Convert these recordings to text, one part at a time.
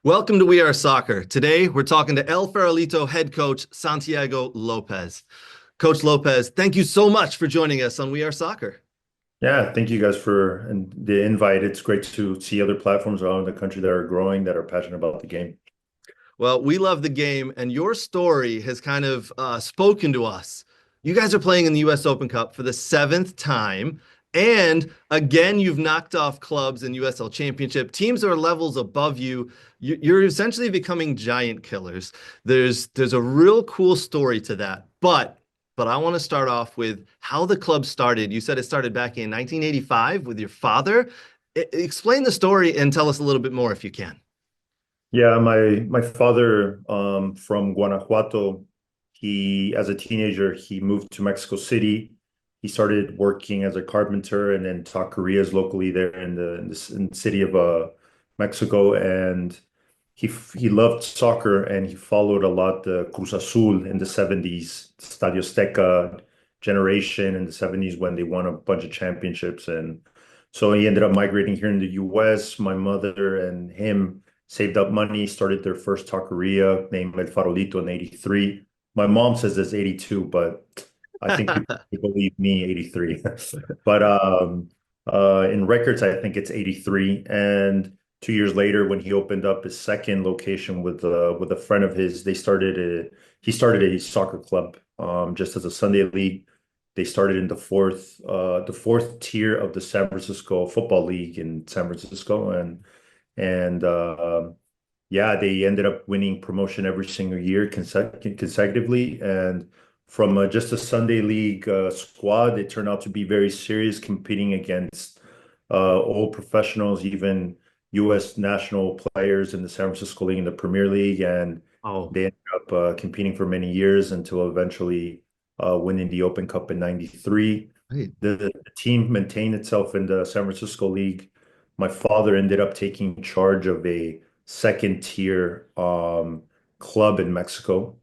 Welcome to We Are Soccer. Today, we're talking to El Farolito head coach Santiago Lopez. Coach Lopez, thank you so much for joining us on We Are Soccer. Yeah, thank you guys for the invite. It's great to see other platforms around the country that are growing, that are passionate about the game. Well, we love the game, and your story has kind of spoken to us. You guys are playing in the U.S. Open Cup for the seventh time, and again, you've knocked off clubs in USL Championship. Teams that are levels above you. You're essentially becoming giant killers. There's a real cool story to that, but I want to start off with how the club started. You said it started back in 1985 with your father. Explain the story and tell us a little bit more if you can. Yeah, my father from Guanajuato, he as a teenager, he moved to Mexico City. He started working as a carpenter and then taught careers locally there in the city of Mexico. And he loved soccer and he followed a lot the Cruz Azul in the 70s, Stadio Azteca generation in the 70s when they won a bunch of championships. And so he ended up migrating here in the US. My mother and him saved up money, started their first taqueria named El Farolito in 83. My mom says it's 82, but I think people believe me 83. But in records, I think it's 83. And 2 years later, when he opened up his second location with a friend of his, he started a soccer club just as a Sunday league. They started in the fourth tier of the San Francisco Football League in San Francisco, and yeah, they ended up winning promotion every single year consecutively. And from just a Sunday league squad, it turned out to be very serious, competing against all professionals, even U.S. national players in the San Francisco League, in the Premier League, and Oh, they ended up competing for many years until eventually winning the Open Cup in '93. right. The team maintained itself in the San Francisco League. My father ended up taking charge of a second tier club in Mexico.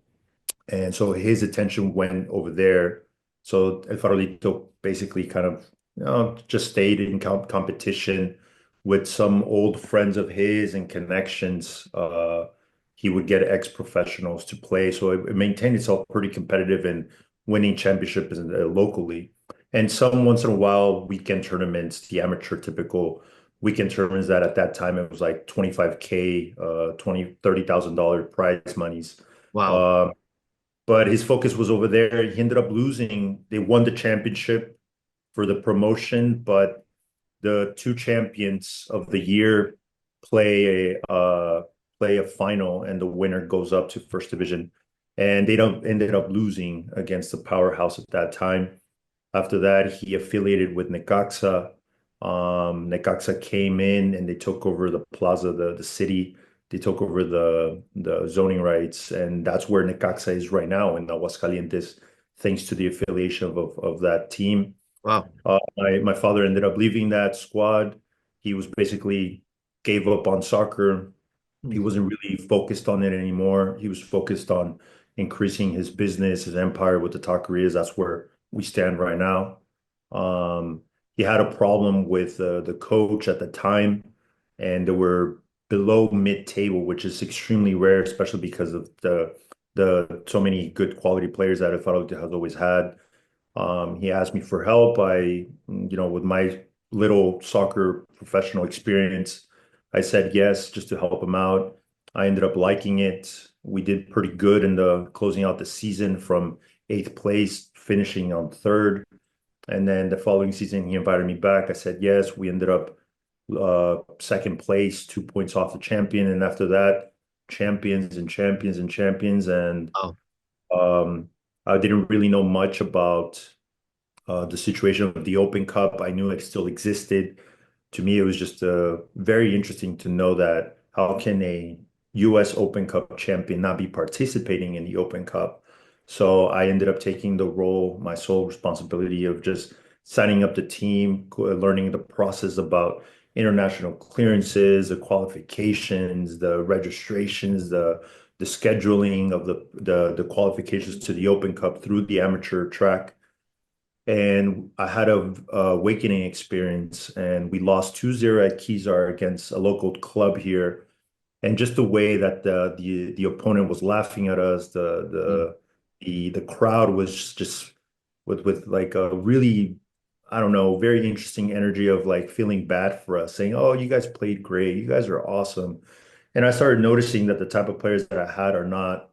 And so his attention went over there. So El Farolito basically kind of just stayed in competition with some old friends of his and connections. He would get ex-professionals to play. So it maintained itself pretty competitive and winning championships locally. And some once in a while, weekend tournaments, the amateur typical weekend tournaments that at that time it was like 25K, 20, $30,000 prize monies. Wow. Um, but his focus was over there. He ended up losing. They won the championship for the promotion, but the two champions of the year play a final, and the winner goes up to first division. And they don't ended up losing against the powerhouse at that time. After that, he affiliated with Necaxa. Necaxa came in and they took over the plaza, the city. They took over the zoning rights, and that's where Necaxa is right now in Aguascalientes, thanks to the affiliation of that team. Wow. My father ended up leaving that squad. He was basically gave up on soccer. He Hmm. wasn't really focused on it anymore. He was focused on increasing his business, his empire with the taquerias. That's where we stand right now. Um, he had a problem with the coach at the time, and they were below mid-table, which is extremely rare, especially because of the so many good quality players that Farolito has always had. He asked me for help. With my little soccer professional experience, I said yes, just to help him out. I ended up liking it. We did pretty good in the closing out the season from eighth place, finishing on third. And then the following season, he invited me back. I said yes. We ended up second place, 2 points off the champion. And after that, champions and champions and champions. And Oh, um, I didn't really know much about the situation of the Open Cup. I knew it still existed. To me, it was just very interesting to know that how can a U.S. Open Cup champion not be participating in the Open Cup? So I ended up taking the role, my sole responsibility of just signing up the team, learning the process about international clearances, the qualifications, the registrations, the scheduling of the qualifications to the Open Cup through the amateur track. And I had a awakening experience, and we lost 2-0 at Kezar against a local club here. and just the way that the opponent was laughing at us, the crowd was just with like a really, I don't know, very interesting energy of like feeling bad for us, saying, "Oh, you guys played great. You guys are awesome." And I started noticing that the type of players that I had are not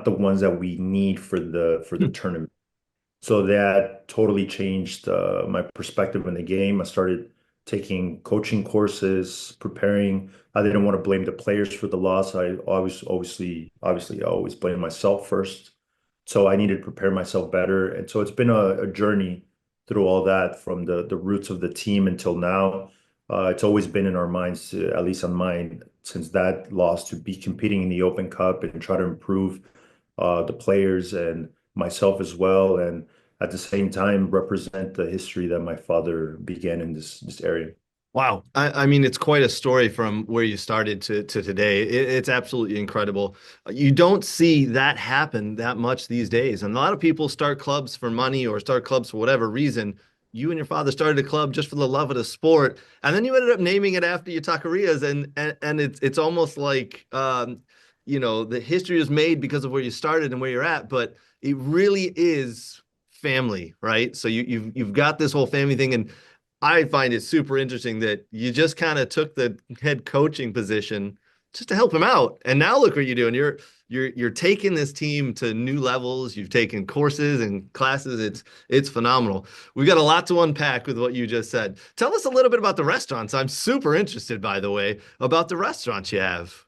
the ones that we need for the Mm. tournament. So that totally changed my perspective in the game. I started taking coaching courses, preparing. I didn't want to blame the players for the loss. Obviously, I always blame myself first. So I needed to prepare myself better. And so it's been a journey through all that from the roots of the team until now. It's always been in our minds, at least on mine, since that loss, to be competing in the Open Cup and try to improve the players and myself as well. And at the same time represent the history that my father began in this area. Wow. I mean, it's quite a story from where you started to today. It's absolutely incredible. You don't see that happen that much these days. And a lot of people start clubs for money or start clubs for whatever reason. You and your father started a club just for the love of the sport, and then you ended up naming it after your taquerias, and it's almost like the history is made because of where you started and where you're at, but it really is family, right? So you've got this whole family thing, and I find it super interesting that you just kind of took the head coaching position just to help him out. And now look what you're doing. You're taking this team to new levels. You've taken courses and classes. It's phenomenal. We got a lot to unpack with what you just said. Tell us a little bit about the restaurants. I'm super interested, by the way, about the restaurants you have.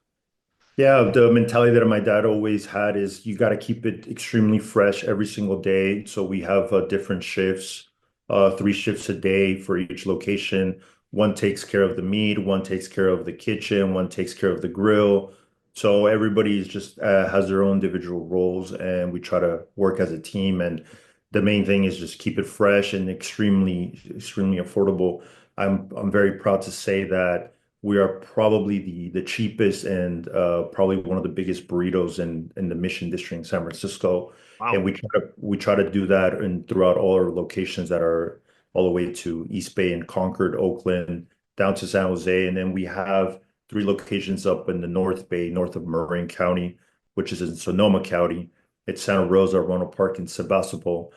Yeah, the mentality that my dad always had is you got to keep it extremely fresh every single day. So we have different shifts, 3 shifts a day for each location. One takes care of the meat, one takes care of the kitchen, one takes care of the grill. So everybody's just has their own individual roles, and we try to work as a team. And the main thing is just keep it fresh and extremely affordable. I'm very proud to say that we are probably the cheapest and probably one of the biggest burritos in the Mission District in San Francisco. And Wow. we try to do that and throughout all our locations that are all the way to East Bay and Concord, Oakland, down to San Jose. And then we have 3 locations up in the North Bay, north of Marin County, which is in Sonoma County. It's Santa Rosa, Roanoke Park, and Sebastopol.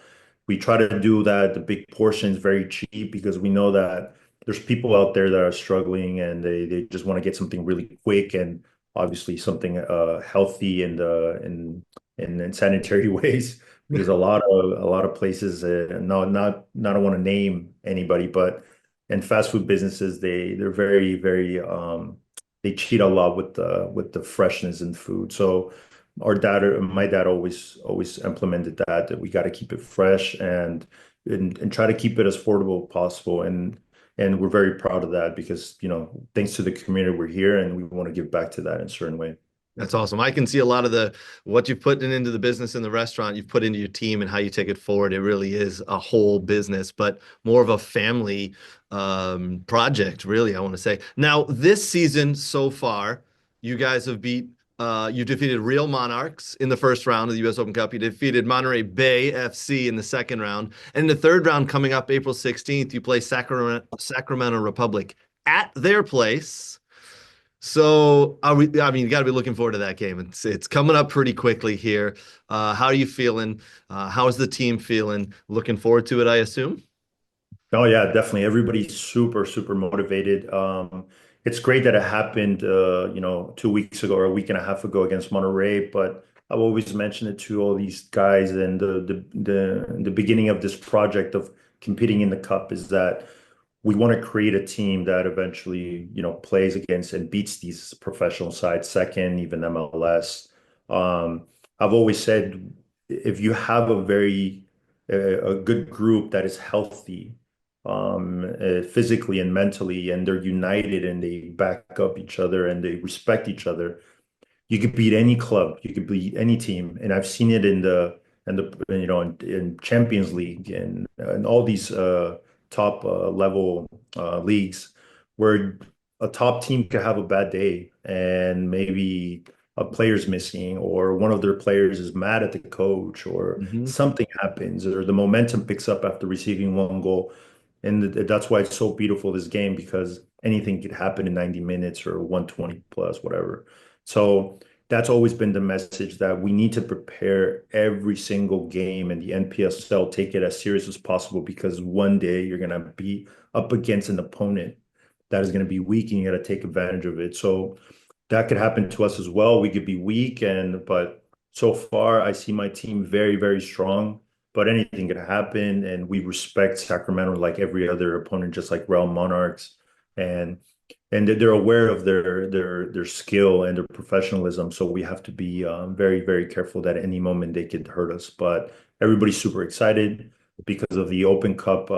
We try to do that, the big portions, very cheap because we know that there's people out there that are struggling and they just want to get something really quick and obviously something healthy and sanitary ways because a lot of places not I don't want to name anybody, but in fast food businesses they're very they cheat a lot with the freshness in food. So my dad always implemented that we got to keep it fresh and try to keep it as affordable as possible. And we're very proud of that because, thanks to the community, we're here and we want to give back to that in a certain way. That's awesome. I can see a lot of the what you've put into the business in the restaurant, you've put into your team and how you take it forward. It really is a whole business, but more of a family project, really, I want to say. Now, this season so far, you guys have you defeated Real Monarchs in the first round of the US Open Cup. You defeated Monterey Bay FC in the second round. And in the third round coming up April 16th, you play Sacramento Republic at their place. So I mean, you got to be looking forward to that game. It's coming up pretty quickly here. How are you feeling? How is the team feeling? Looking forward to it, I assume. Oh yeah, definitely. Everybody's super motivated. It's great that it happened, 2 weeks ago or a week and a half ago against Monterey. But I've always mentioned it to all these guys, and the beginning of this project of competing in the cup is that we want to create a team that eventually, plays against and beats these professional sides, second, even MLS. I've always said if you have a good group that is healthy physically and mentally, and they're united and they back up each other and they respect each other. You could beat any club, you could beat any team, and I've seen it in Champions League and all these top level leagues where a top team could have a bad day and maybe a player's missing or one of their players is mad at the coach or Hmm. something happens or the momentum picks up after receiving one goal. And that's why it's so beautiful, this game, because anything could happen in 90 minutes or 120 plus, whatever. So that's always been the message, that we need to prepare every single game in the NPSL, take it as serious as possible, because one day you're going to be up against an opponent that is going to be weak and you got to take advantage of it. So that could happen to us as well. We could be weak, but so far I see my team very, very strong. But anything could happen, and we respect Sacramento like every other opponent, just like Real Monarchs, and they're aware of their skill and their professionalism. So we have to be very, very careful that at any moment they could hurt us. But everybody's super excited because of the Open Cup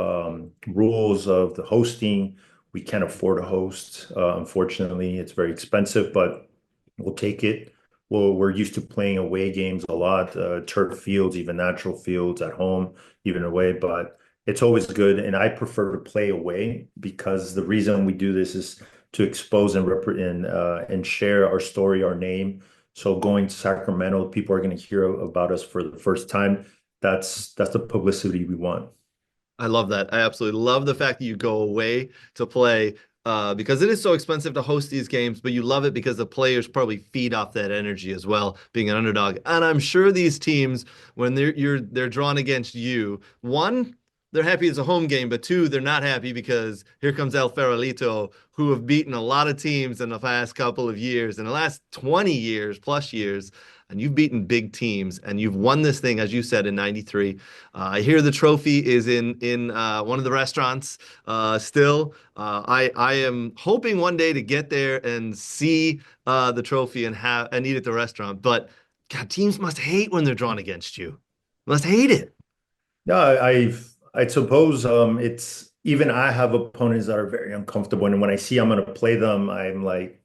rules of the hosting. We can't afford a host. Unfortunately, it's very expensive, but we'll take it. Well, we're used to playing away games a lot, turf fields, even natural fields at home, even away, but it's always good. And I prefer to play away, because the reason we do this is to expose and share our story, our name. So going to Sacramento, people are going to hear about us for the first time. That's the publicity we want. I love that. I absolutely love the fact that you go away to play because it is so expensive to host these games, but you love it because the players probably feed off that energy as well, being an underdog. And I'm sure these teams, when they're drawn against you, one, they're happy it's a home game, but two, they're not happy because here comes El Farolito, who have beaten a lot of teams in the past couple of years, in the last 20 years plus years. And you've beaten big teams and you've won this thing, as you said, in 93. I hear the trophy is in one of the restaurants still. I am hoping one day to get there and see the trophy and eat at the restaurant. But God, teams must hate when they're drawn against you. Must hate it. Yeah, I suppose it's even I have opponents that are very uncomfortable, and when I see I'm going to play them, I'm like,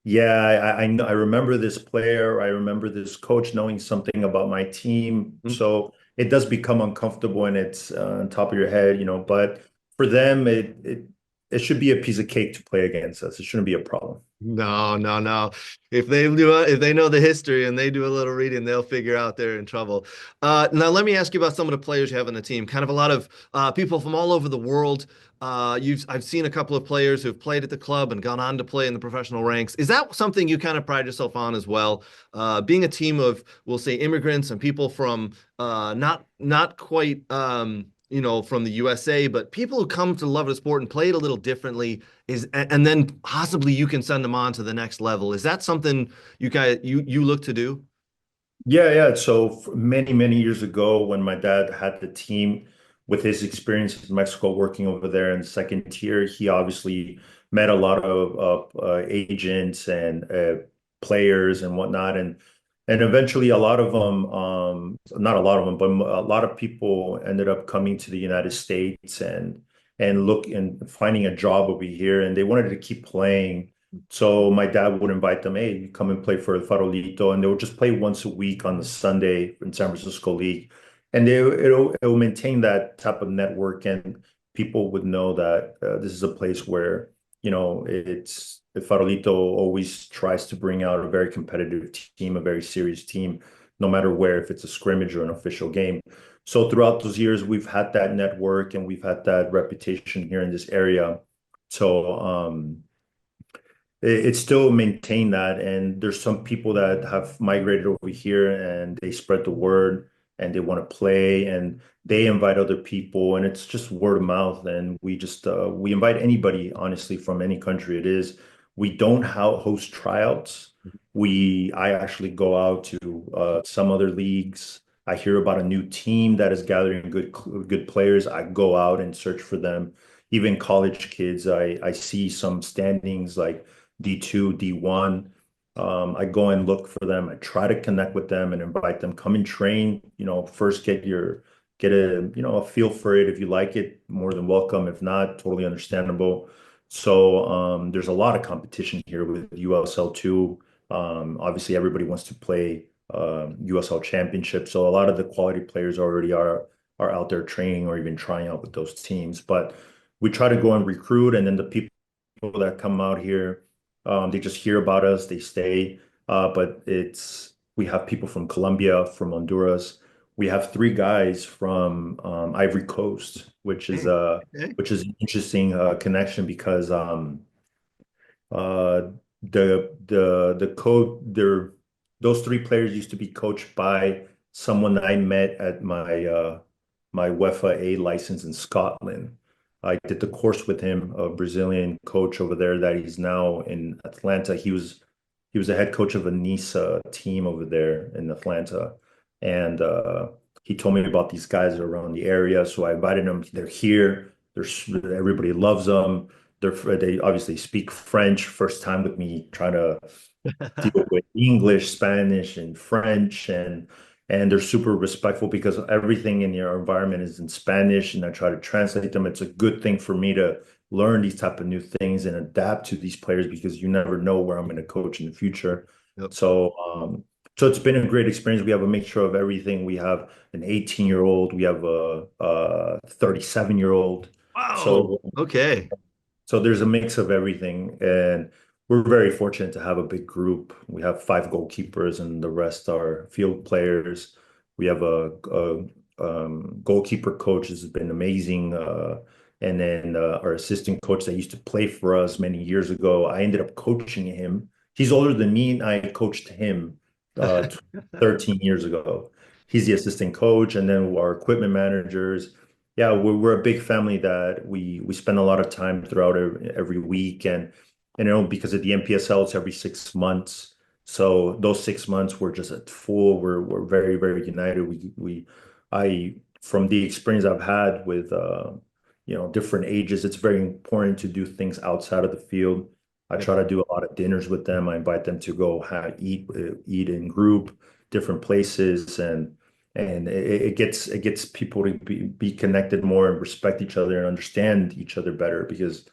yeah, I know, I remember this player, I remember this coach knowing something about my team, so it does become uncomfortable, and it's on top of your head, But for them, it should be a piece of cake to play against us. It shouldn't be a problem. No, no, no. If they know the history and they do a little reading, they'll figure out they're in trouble. Now let me ask you about some of the players you have on the team. Kind of a lot of people from all over the world. I've seen a couple of players who've played at the club and gone on to play in the professional ranks. Is that something you kind of pride yourself on as well? Being a team of, we'll say, immigrants and people from not quite from the USA, but people who come to love the sport and play it a little differently and then possibly you can send them on to the next level. Is that something you look to do? Yeah, yeah. So many, many years ago, when my dad had the team, with his experience in Mexico working over there in second tier, he obviously met a lot of agents and players and whatnot, and eventually a lot of them, not a lot of them, but a lot of people ended up coming to the United States and look and finding a job over here, and they wanted to keep playing. So my dad would invite them, hey, you come and play for the Farolito, and they would just play once a week on the Sunday in San Francisco League, and it'll maintain that type of network, and people would know that this is a place where it's the Farolito always tries to bring out a very competitive team, a very serious team, no matter where, if it's a scrimmage or an official game. So throughout those years, we've had that network and we've had that reputation here in this area. So it's still maintained that, and there's some people that have migrated over here and they spread the word and they want to play and they invite other people, and it's just word of mouth, and we invite anybody, honestly, from any country it is. We don't host tryouts. I actually go out to some other leagues. I hear about a new team that is gathering good players. I go out and search for them. Even college kids, I see some standings like D2, D1. I go and look for them. I try to connect with them and invite them, come and train, first get a feel for it. If you like it, more than welcome. If not, totally understandable. So there's a lot of competition here with USL2. Obviously everybody wants to play USL Championship. So a lot of the quality players already are out there training or even trying out with those teams. But we try to go and recruit, and then the people that come out here, they just hear about us, they stay. But we have people from Colombia, from Honduras. we have three guys from Ivory Coast, Hey, okay. which is an interesting connection because uh, the code there those three players used to be coached by someone that I met at my UEFA A license in Scotland. I did the course with him, a Brazilian coach over there that he's now in Atlanta. He was the head coach of a NISA team over there in Atlanta, and he told me about these guys around the area. So I invited them. They're here. There's everybody loves them. They obviously speak French. First time with me trying to deal with English, Spanish, and French, and they're super respectful because everything in your environment is in Spanish, and I try to translate them. It's a good thing for me to learn these type of new things and adapt to these players because you never know where I'm going to coach in the future. Yep. So, so it's been a great experience. We have a mixture of everything. We have an 18-year-old, we have a 37-year-old. Wow. So Okay. so there's a mix of everything, and we're very fortunate to have a big group. We have five goalkeepers, and the rest are field players. We have a goalkeeper coach has been amazing, and then our assistant coach that used to play for us many years ago. I ended up coaching him. He's older than me, and I coached him 13 years ago. He's the assistant coach, and then our equipment managers. Yeah, we're a big family that we spend a lot of time throughout every week, and because of the NPSL, it's every 6 months. So those 6 months we're just at full. We're very very united. We I from the experience I've had with different ages, it's very important to do things outside of the field. I Yep. try to do a lot of dinners with them. I invite them to go eat in group, different places, and it gets people to be connected more and respect each other and understand each other better because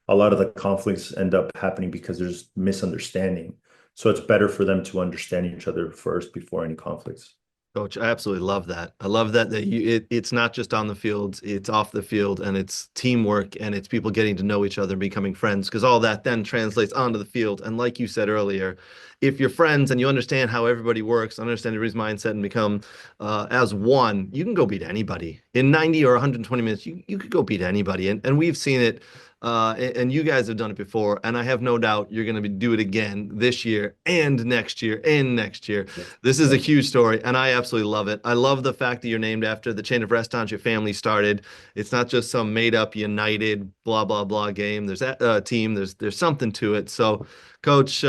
a lot of the conflicts end up happening because there's misunderstanding. So it's better for them to understand each other first before any conflicts. Coach, I absolutely love that. I love that it's not just on the field, it's off the field, and it's teamwork, and it's people getting to know each other, becoming friends, because all that then translates onto the field. And like you said earlier, if you're friends and you understand how everybody works, understand everybody's mindset, and become as one, you can go beat anybody in 90 or 120 minutes. You could go beat anybody, and we've seen it. And you guys have done it before, and I have no doubt you're going to do it again this year and next year and next year. Yeah. This is a Yeah. huge story, and I absolutely love it. I love the fact that you're named after the chain of restaurants your family started. It's not just some made-up United blah blah blah game. There's that team. There's something to it. So, Coach,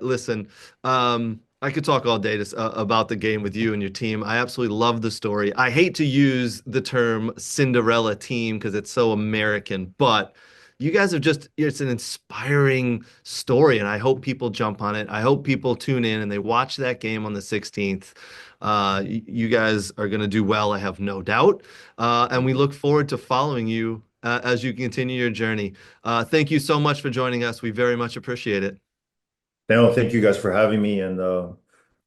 listen, I could talk all day about the game with you and your team. I absolutely love the story. I hate to use the term Cinderella team because it's so American, but you guys have it's an inspiring story, and I hope people jump on it. I hope people tune in and they watch that game on the 16th. You guys are going to do well, I have no doubt. And we look forward to following you as you continue your journey. Thank you so much for joining us. We very much appreciate it. No, thank you guys for having me, and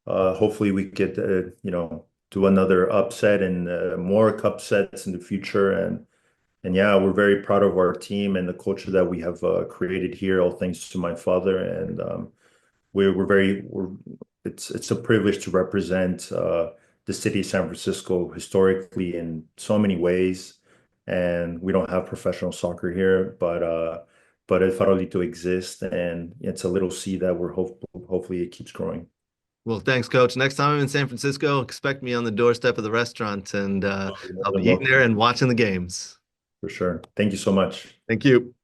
hopefully we could do another upset and more cup sets in the future. And yeah, we're very proud of our team and the culture that we have created here, all thanks to my father. And we're very we're it's a privilege to represent the city of San Francisco historically in so many ways. And we don't have professional soccer here, but El Farolito exists, and it's a little seed that hopefully it keeps growing. Well, thanks, Coach. Next time I'm in San Francisco, expect me on the doorstep of the restaurant, and You're more I'll than be eating there welcome, and watching the games. for sure. Thank you so much. Thank you.